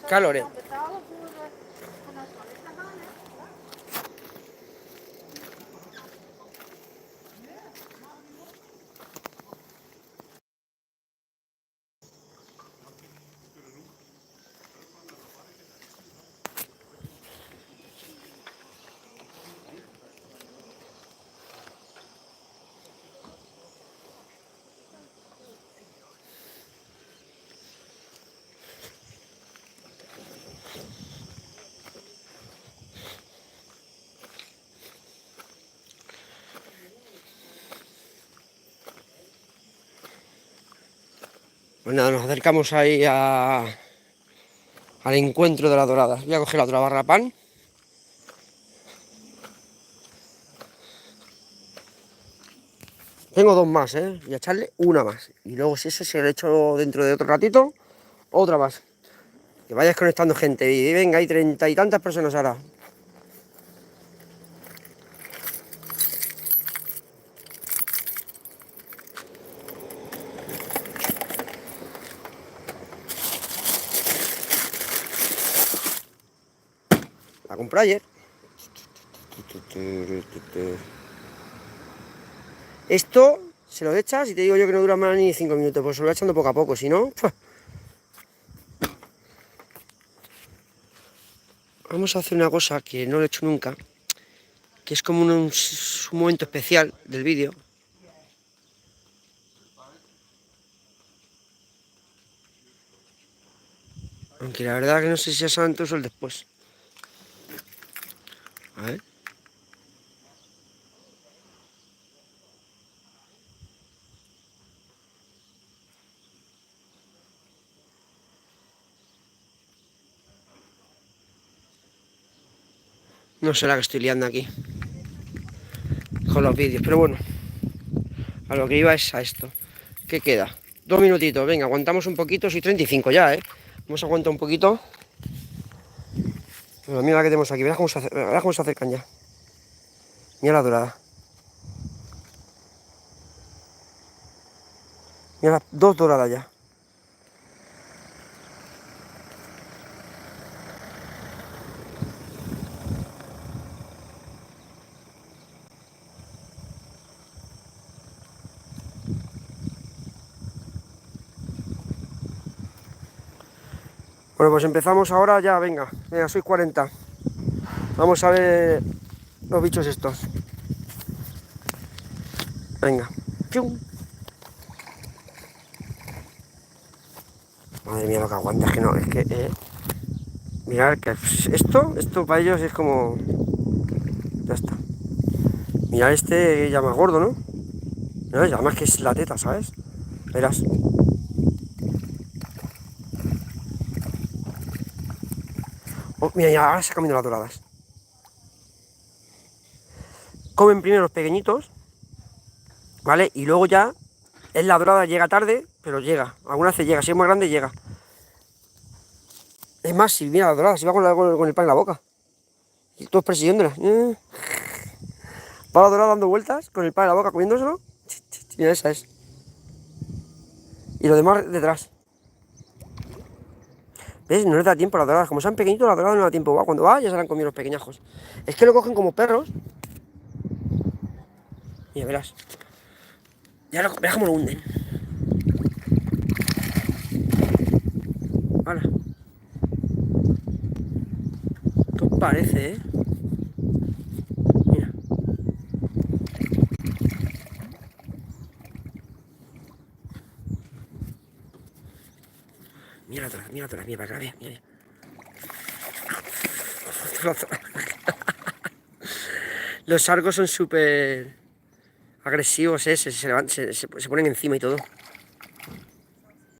Calore. Pues nada, nos acercamos ahí al encuentro de las doradas. Voy a coger la otra barra pan. Tengo dos más, voy a echarle una más. Y luego si eso se lo echo dentro de otro ratito, otra más. Que vayas conectando gente. Y venga, hay 30 y tantas personas ahora. La compré ayer. Esto se lo echas y te digo yo que no dura más ni 5 minutos, pues se lo voy echando poco a poco, si no... Vamos a hacer una cosa que no lo he hecho nunca, que es como un momento especial del vídeo. Aunque la verdad que no sé si es antes o el después. A ver. No sé la que estoy liando aquí con los vídeos, pero bueno, a lo que iba es a esto. ¿Qué queda? 2 minutitos, venga, aguantamos un poquito, soy 35 ya, Vamos a aguantar un poquito. Pero mira la que tenemos aquí, verás cómo se acercan ya. Mira la dorada. Mira las dos doradas ya. Bueno, pues empezamos ahora ya, venga, soy 40. Vamos a ver los bichos estos. Venga. ¡Pium! Madre mía lo que aguanta, es que no, es que... mirad que esto para ellos es como... Ya está. Mirad este ya más gordo, ¿no? No, ya más que es la teta, ¿sabes? Verás. Oh, mira, ya ahora se han comido las doradas. Comen primero los pequeñitos, ¿vale? Y luego ya es la dorada, llega tarde, pero llega. Algunas veces llega, si es más grande llega. Es más, si mira la dorada, si va con el pan en la boca. Y todos persiguiéndola. Va la dorada dando vueltas con el pan en la boca, comiéndoselo. Mira, esa es. Y los demás detrás. ¿Ves? No les da tiempo a las doradas. Como sean pequeñitos, las doradas no les da tiempo. Cuando va, ya se la han comido los pequeñajos. Es que lo cogen como perros. Mira, verás. Verás cómo lo hunden. Hala. Esto parece, Mira. Mira la dorada, mira para acá, mira. Los sargos son súper agresivos, se ponen encima y todo.